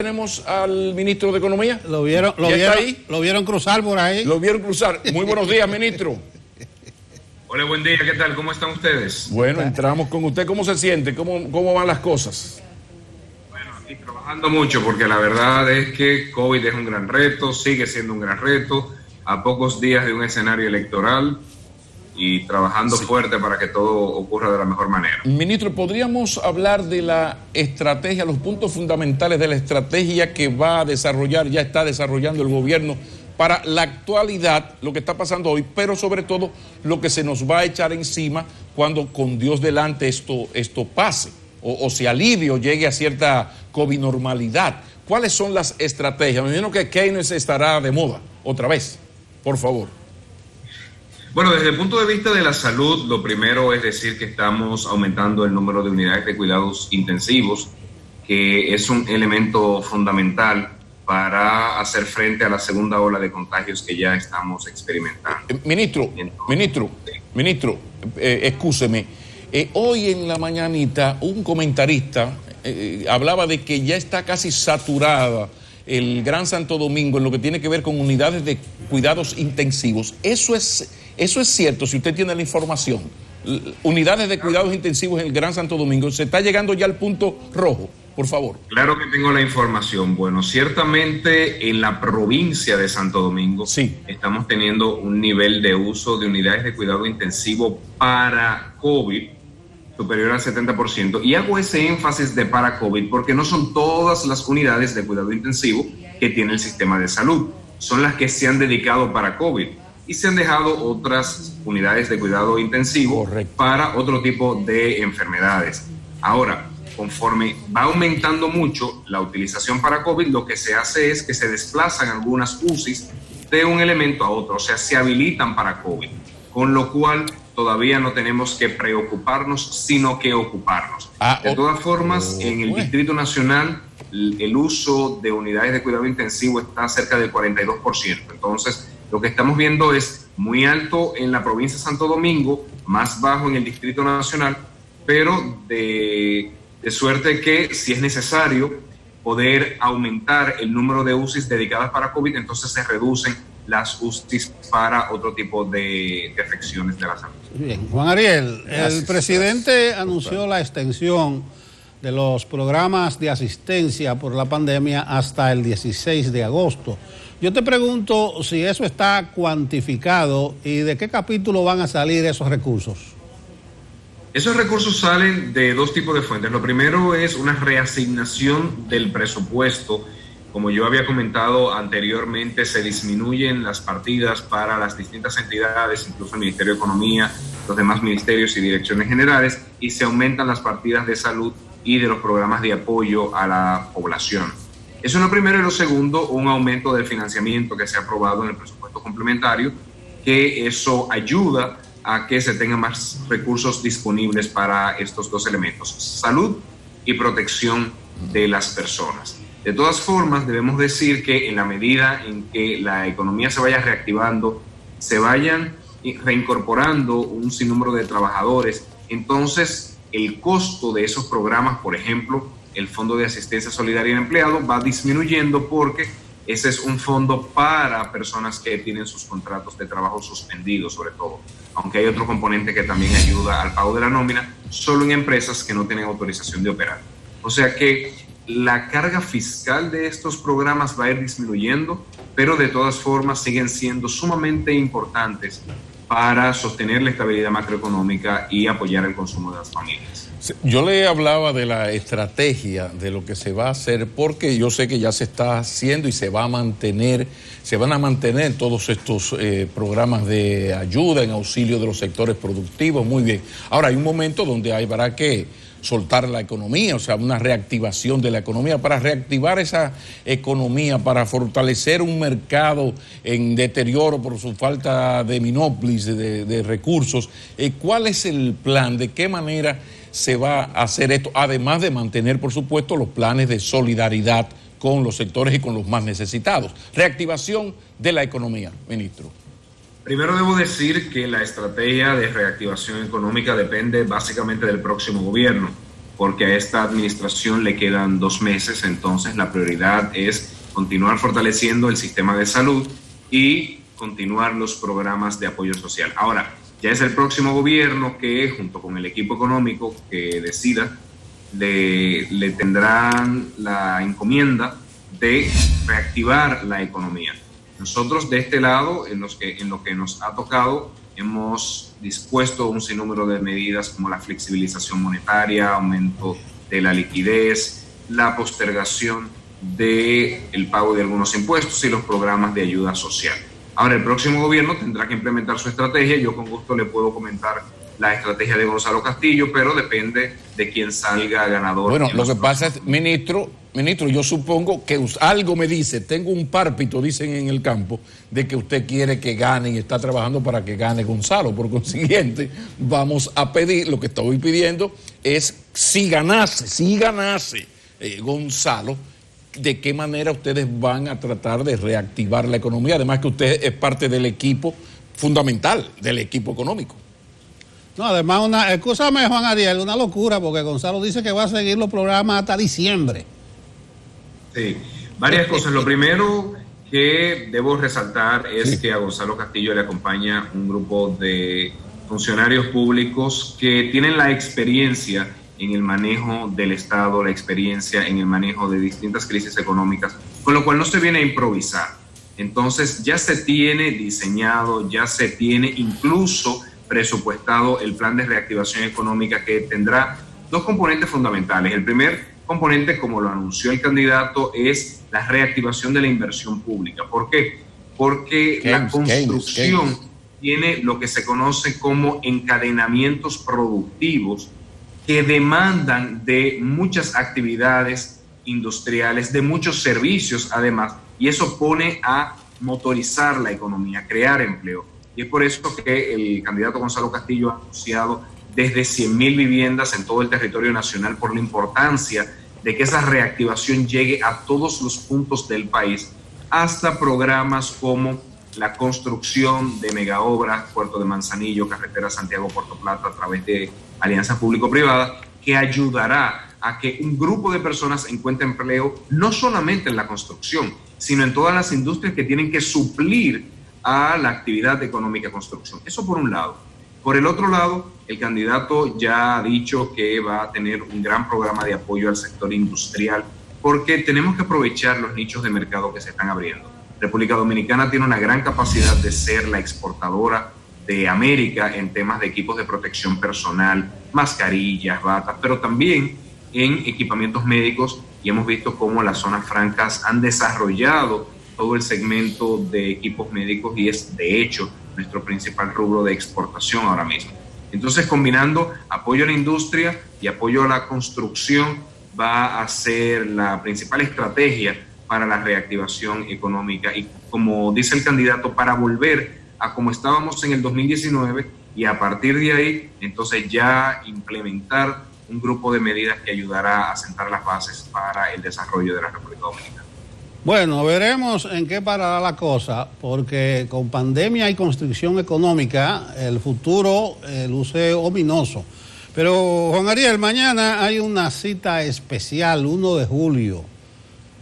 Tenemos al ministro de Economía. Lo vieron cruzar por ahí. Lo vieron cruzar. Muy buenos días, ministro. Hola, buen día, ¿qué tal? ¿Cómo están ustedes? Bueno, entramos con usted. ¿Cómo se siente? ¿Cómo van las cosas? Bueno, aquí trabajando mucho porque la verdad es que COVID es un gran reto, sigue siendo un gran reto, a pocos días de un escenario electoral y trabajando fuerte para que todo ocurra de la mejor manera. Ministro, ¿podríamos hablar de la estrategia, los puntos fundamentales de la estrategia que va a desarrollar, ya está desarrollando el gobierno para la actualidad, lo que está pasando hoy, pero sobre todo lo que se nos va a echar encima cuando con Dios delante esto pase o se alivie o llegue a cierta COVID normalidad? ¿Cuáles son las estrategias? Me imagino que Keynes estará de moda otra vez, por favor. Bueno, desde el punto de vista de la salud, lo primero es decir que estamos aumentando el número de unidades de cuidados intensivos, que es un elemento fundamental para hacer frente a la segunda ola de contagios que ya estamos experimentando. Ministro, excúseme. Hoy en la mañanita un comentarista hablaba de que ya está casi saturada el Gran Santo Domingo en lo que tiene que ver con unidades de cuidados intensivos. Eso es cierto, si usted tiene la información. Unidades de cuidados intensivos en el Gran Santo Domingo, ¿se está llegando ya al punto rojo? Por favor. Claro que tengo la información. Bueno, ciertamente en la provincia de Santo Domingo estamos teniendo un nivel de uso de unidades de cuidado intensivo para COVID superior al 70%. Y hago ese énfasis de para COVID porque no son todas las unidades de cuidado intensivo que tiene el sistema de salud. Son las que se han dedicado para COVID. Y se han dejado otras unidades de cuidado intensivo para otro tipo de enfermedades. Ahora, conforme va aumentando mucho la utilización para COVID, lo que se hace es que se desplazan algunas UCIs de un elemento a otro, o sea, se habilitan para COVID, con lo cual todavía no tenemos que preocuparnos, sino que ocuparnos. De todas formas, en el Distrito Nacional, el uso de unidades de cuidado intensivo está cerca del 42%. Entonces, lo que estamos viendo es muy alto en la provincia de Santo Domingo, más bajo en el Distrito Nacional, pero de suerte que si es necesario poder aumentar el número de UCIs dedicadas para COVID, entonces se reducen las UCIs para otro tipo de afecciones de la salud. Bien, Juan Ariel, el presidente anunció la extensión de los programas de asistencia por la pandemia hasta el 16 de agosto. Yo te pregunto si eso está cuantificado y de qué capítulo van a salir esos recursos. Esos recursos salen de dos tipos de fuentes. Lo primero es una reasignación del presupuesto. Como yo había comentado anteriormente, se disminuyen las partidas para las distintas entidades, incluso el Ministerio de Economía, los demás ministerios y direcciones generales, y se aumentan las partidas de salud y de los programas de apoyo a la población. Eso es lo primero. Y lo segundo, un aumento del financiamiento que se ha aprobado en el presupuesto complementario, que eso ayuda a que se tengan más recursos disponibles para estos dos elementos, salud y protección de las personas. De todas formas, debemos decir que en la medida en que la economía se vaya reactivando, se vayan reincorporando un sinnúmero de trabajadores, entonces el costo de esos programas, por ejemplo, el Fondo de Asistencia Solidaria al Empleado, va disminuyendo porque ese es un fondo para personas que tienen sus contratos de trabajo suspendidos, sobre todo, aunque hay otro componente que también ayuda al pago de la nómina, solo en empresas que no tienen autorización de operar. O sea que la carga fiscal de estos programas va a ir disminuyendo, pero de todas formas siguen siendo sumamente importantes para sostener la estabilidad macroeconómica y apoyar el consumo de las familias. Yo le hablaba de la estrategia, de lo que se va a hacer, porque yo sé que ya se está haciendo y se van a mantener todos estos programas de ayuda en auxilio de los sectores productivos, muy bien. Ahora hay un momento donde habrá que soltar la economía, o sea, una reactivación de la economía, para reactivar esa economía, para fortalecer un mercado en deterioro por su falta de minópolis, de recursos. ¿Cuál es el plan? ¿De qué manera se va a hacer esto? Además de mantener, por supuesto, los planes de solidaridad con los sectores y con los más necesitados. Reactivación de la economía, ministro. Primero debo decir que la estrategia de reactivación económica depende básicamente del próximo gobierno. porque a esta administración le quedan 2 meses, entonces la prioridad es continuar fortaleciendo el sistema de salud y continuar los programas de apoyo social. Ahora, ya es el próximo gobierno que, junto con el equipo económico que decida, le tendrán la encomienda de reactivar la economía. Nosotros de este lado, en lo que nos ha tocado, hemos dispuesto un sinnúmero de medidas como la flexibilización monetaria, aumento de la liquidez, la postergación del pago de algunos impuestos y los programas de ayuda social. Ahora, el próximo gobierno tendrá que implementar su estrategia. Yo con gusto le puedo comentar la estrategia de Gonzalo Castillo, pero depende de quién salga ganador. Bueno, lo que pasa es, ministro, yo supongo que algo me dice, tengo un pálpito, dicen en el campo, de que usted quiere que gane y está trabajando para que gane Gonzalo. Por consiguiente, vamos a pedir, lo que estoy pidiendo es, si ganase Gonzalo, ¿de qué manera ustedes van a tratar de reactivar la economía? Además que usted es parte del equipo fundamental, del equipo económico. No, además, escúchame, Juan Ariel, una locura, porque Gonzalo dice que va a seguir los programas hasta diciembre. Sí, varias cosas. Lo primero que debo resaltar es que a Gonzalo Castillo le acompaña un grupo de funcionarios públicos que tienen la experiencia en el manejo del Estado, la experiencia en el manejo de distintas crisis económicas, con lo cual no se viene a improvisar. Entonces ya se tiene diseñado, ya se tiene incluso presupuestado el plan de reactivación económica, que tendrá 2 componentes fundamentales. El primer componente, como lo anunció el candidato, es la reactivación de la inversión pública. ¿Por qué? Porque la construcción tiene lo que se conoce como encadenamientos productivos que demandan de muchas actividades industriales, de muchos servicios además, y eso pone a motorizar la economía, crear empleo. Y es por eso que el candidato Gonzalo Castillo ha anunciado desde 100.000 viviendas en todo el territorio nacional, por la importancia de que esa reactivación llegue a todos los puntos del país, hasta programas como la construcción de megaobras, Puerto de Manzanillo, carretera Santiago-Puerto Plata, a través de alianza público-privada, que ayudará a que un grupo de personas encuentre empleo no solamente en la construcción, sino en todas las industrias que tienen que suplir a la actividad económica construcción. Eso por un lado. Por el otro lado, el candidato ya ha dicho que va a tener un gran programa de apoyo al sector industrial, porque tenemos que aprovechar los nichos de mercado que se están abriendo. República Dominicana tiene una gran capacidad de ser la exportadora de América en temas de equipos de protección personal, mascarillas, batas, pero también en equipamientos médicos, y hemos visto cómo las zonas francas han desarrollado todo el segmento de equipos médicos y es, de hecho, nuestro principal rubro de exportación ahora mismo. Entonces, combinando apoyo a la industria y apoyo a la construcción, va a ser la principal estrategia para la reactivación económica y, como dice el candidato, para volver a como estábamos en el 2019 y a partir de ahí, entonces ya implementar un grupo de medidas que ayudará a sentar las bases para el desarrollo de la República Dominicana. Bueno, veremos en qué parará la cosa, porque con pandemia y constricción económica el futuro luce ominoso. Pero, Juan Ariel, mañana hay una cita especial, 1 de julio.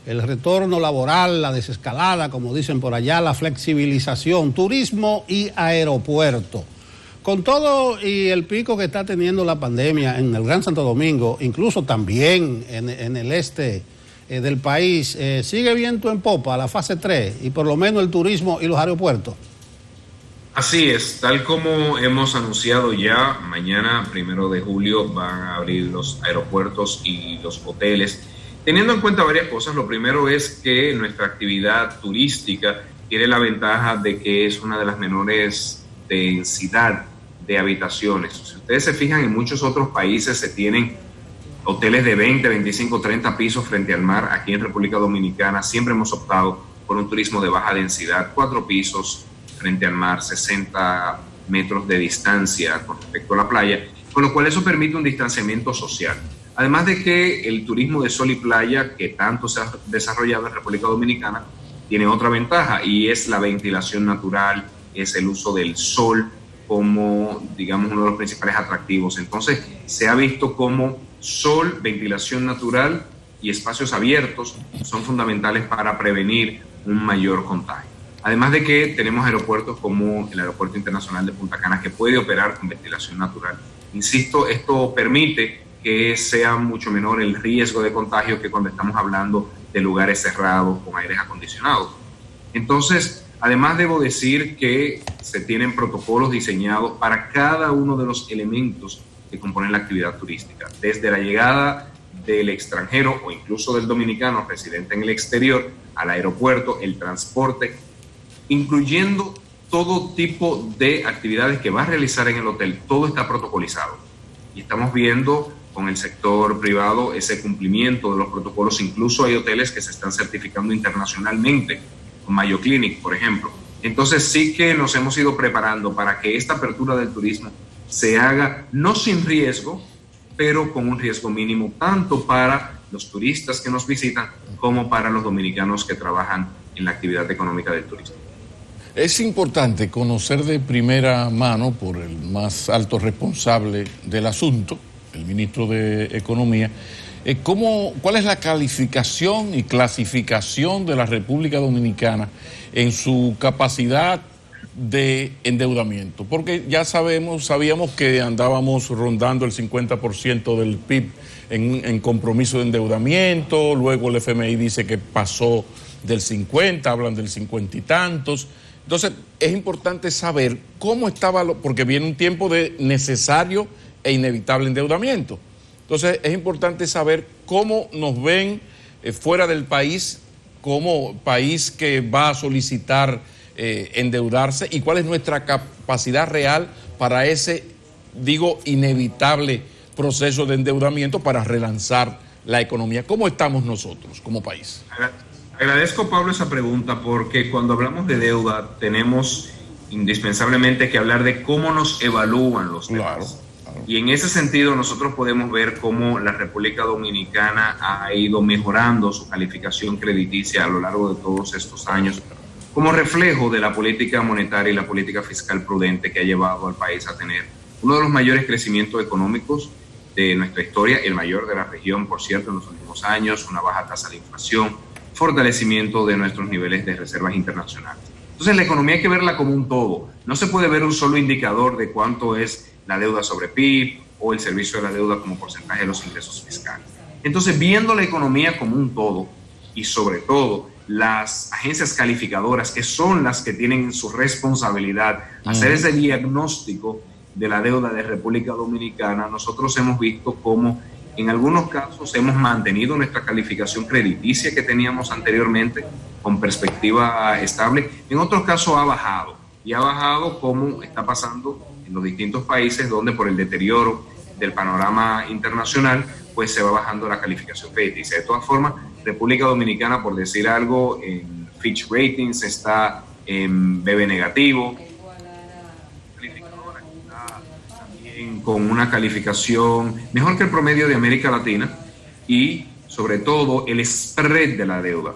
El retorno laboral, la desescalada, como dicen por allá, la flexibilización, turismo y aeropuerto. Con todo y el pico que está teniendo la pandemia en el Gran Santo Domingo, incluso también en el este del país, sigue viento en popa la fase 3 y por lo menos el turismo y los aeropuertos. Así es, tal como hemos anunciado ya, mañana 1 de julio van a abrir los aeropuertos y los hoteles, teniendo en cuenta varias cosas. Lo primero es que nuestra actividad turística tiene la ventaja de que es una de las menores densidad de habitaciones. Si ustedes se fijan, en muchos otros países se tienen hoteles de 20, 25, 30 pisos frente al mar. Aquí en República Dominicana siempre hemos optado por un turismo de baja densidad, 4 pisos frente al mar, 60 metros de distancia con respecto a la playa, con lo cual eso permite un distanciamiento social. Además de que el turismo de sol y playa, que tanto se ha desarrollado en República Dominicana, tiene otra ventaja y es la ventilación natural, es el uso del sol como, digamos, uno de los principales atractivos. Entonces, se ha visto cómo sol, ventilación natural y espacios abiertos son fundamentales para prevenir un mayor contagio. Además de que tenemos aeropuertos como el Aeropuerto Internacional de Punta Cana, que puede operar con ventilación natural. Insisto, esto permite que sea mucho menor el riesgo de contagio que cuando estamos hablando de lugares cerrados con aires acondicionados. Entonces, además debo decir que se tienen protocolos diseñados para cada uno de los elementos que componen la actividad turística, desde la llegada del extranjero o incluso del dominicano residente en el exterior al aeropuerto, el transporte, incluyendo todo tipo de actividades que va a realizar en el hotel. Todo está protocolizado y estamos viendo con el sector privado ese cumplimiento de los protocolos. Incluso hay hoteles que se están certificando internacionalmente, con Mayo Clinic, por ejemplo. Entonces sí que nos hemos ido preparando para que esta apertura del turismo se haga no sin riesgo, pero con un riesgo mínimo, tanto para los turistas que nos visitan como para los dominicanos que trabajan en la actividad económica del turismo. Es importante conocer de primera mano por el más alto responsable del asunto, el ministro de Economía, ¿cuál es la calificación y clasificación de la República Dominicana en su capacidad de endeudamiento? Porque ya sabíamos que andábamos rondando el 50% del PIB en compromiso de endeudamiento, luego el FMI dice que pasó del 50, hablan del 50 y tantos. Entonces es importante saber cómo estaba, porque viene un tiempo de necesario e inevitable endeudamiento. Entonces es importante saber cómo nos ven fuera del país, como país que va a solicitar endeudarse, y cuál es nuestra capacidad real para ese, inevitable proceso de endeudamiento para relanzar la economía. ¿Cómo estamos nosotros como país? Agradezco, Pablo, esa pregunta, porque cuando hablamos de deuda tenemos indispensablemente que hablar de cómo nos evalúan los demás. Claro. Y en ese sentido nosotros podemos ver cómo la República Dominicana ha ido mejorando su calificación crediticia a lo largo de todos estos años, como reflejo de la política monetaria y la política fiscal prudente que ha llevado al país a tener uno de los mayores crecimientos económicos de nuestra historia, el mayor de la región, por cierto, en los últimos años, una baja tasa de inflación, fortalecimiento de nuestros niveles de reservas internacionales. Entonces la economía hay que verla como un todo. No se puede ver un solo indicador de cuánto es la deuda sobre PIB o el servicio de la deuda como porcentaje de los ingresos fiscales. Entonces, viendo la economía como un todo y sobre todo las agencias calificadoras, que son las que tienen su responsabilidad hacer ese diagnóstico de la deuda de República Dominicana, nosotros hemos visto cómo en algunos casos hemos mantenido nuestra calificación crediticia que teníamos anteriormente con perspectiva estable. En otros casos ha bajado, y ha bajado como está pasando en los distintos países donde por el deterioro del panorama internacional pues se va bajando la calificación crediticia. De todas formas, República Dominicana, por decir algo, en Fitch Ratings está en BB negativo, con una calificación mejor que el promedio de América Latina, y sobre todo el spread de la deuda.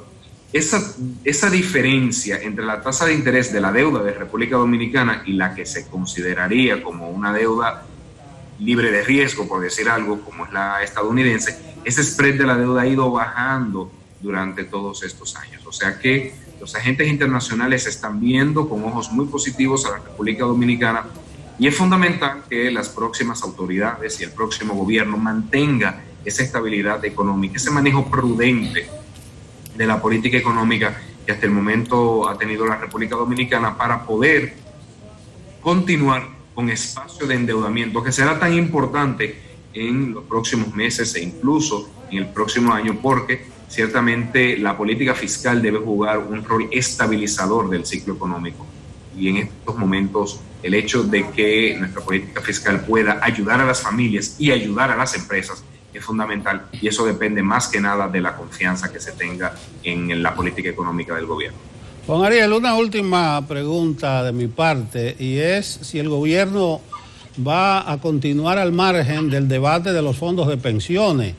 Esa diferencia entre la tasa de interés de la deuda de República Dominicana y la que se consideraría como una deuda libre de riesgo, por decir algo, como es la estadounidense, ese spread de la deuda ha ido bajando durante todos estos años. O sea que los agentes internacionales están viendo con ojos muy positivos a la República Dominicana. Y es fundamental que las próximas autoridades y el próximo gobierno mantenga esa estabilidad económica, ese manejo prudente de la política económica que hasta el momento ha tenido la República Dominicana para poder continuar con espacio de endeudamiento que será tan importante en los próximos meses e incluso en el próximo año, porque ciertamente la política fiscal debe jugar un rol estabilizador del ciclo económico. Y en estos momentos el hecho de que nuestra política fiscal pueda ayudar a las familias y ayudar a las empresas es fundamental, y eso depende más que nada de la confianza que se tenga en la política económica del gobierno. Juan Ariel, una última pregunta de mi parte, y es si el gobierno va a continuar al margen del debate de los fondos de pensiones.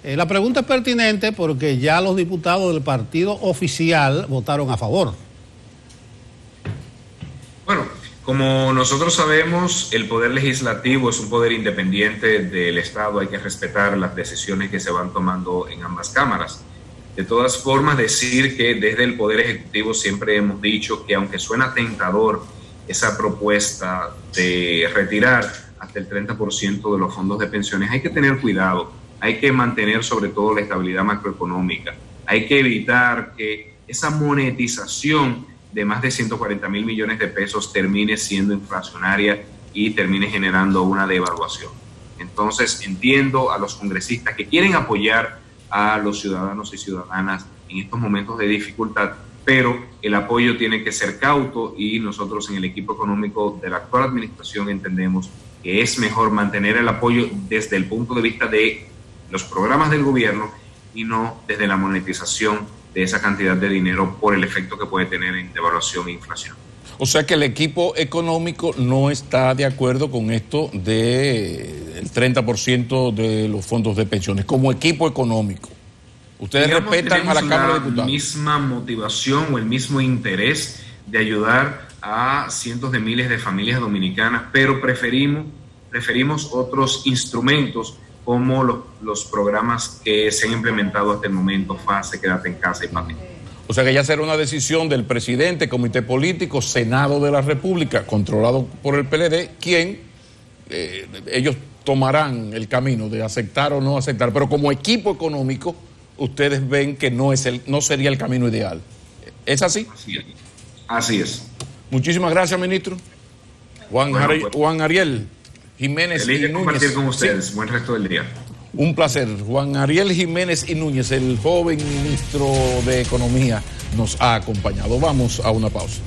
La pregunta es pertinente porque ya los diputados del partido oficial votaron a favor. Bueno, Como nosotros sabemos, el poder legislativo es un poder independiente del Estado, hay que respetar las decisiones que se van tomando en ambas cámaras. De todas formas, decir que desde el Poder Ejecutivo siempre hemos dicho que aunque suena tentador esa propuesta de retirar hasta el 30% de los fondos de pensiones, hay que tener cuidado, hay que mantener sobre todo la estabilidad macroeconómica, hay que evitar que esa monetización de más de 140 mil millones de pesos termine siendo inflacionaria y termine generando una devaluación. Entonces entiendo a los congresistas que quieren apoyar a los ciudadanos y ciudadanas en estos momentos de dificultad, pero el apoyo tiene que ser cauto y nosotros en el equipo económico de la actual administración entendemos que es mejor mantener el apoyo desde el punto de vista de los programas del gobierno y no desde la monetización de esa cantidad de dinero por el efecto que puede tener en devaluación e inflación. O sea que el equipo económico no está de acuerdo con esto del 30% de los fondos de pensiones. Como equipo económico, ¿ustedes respetan a la Cámara de Diputados? La misma motivación o el mismo interés de ayudar a cientos de miles de familias dominicanas, pero preferimos otros instrumentos como los programas que se han implementado hasta el momento, FASE, Quédate en Casa y PAMI. O sea que ya será una decisión del presidente, comité político, Senado de la República, controlado por el PLD, quien ellos tomarán el camino de aceptar o no aceptar. Pero como equipo económico, ustedes ven que no sería el camino ideal. ¿Es así? Así es. Muchísimas gracias, ministro. Juan Ariel Jiménez Feliz de compartir con ustedes. Sí. Buen resto del día. Un placer. Juan Ariel Jiménez y Núñez, el joven ministro de Economía, nos ha acompañado. Vamos a una pausa.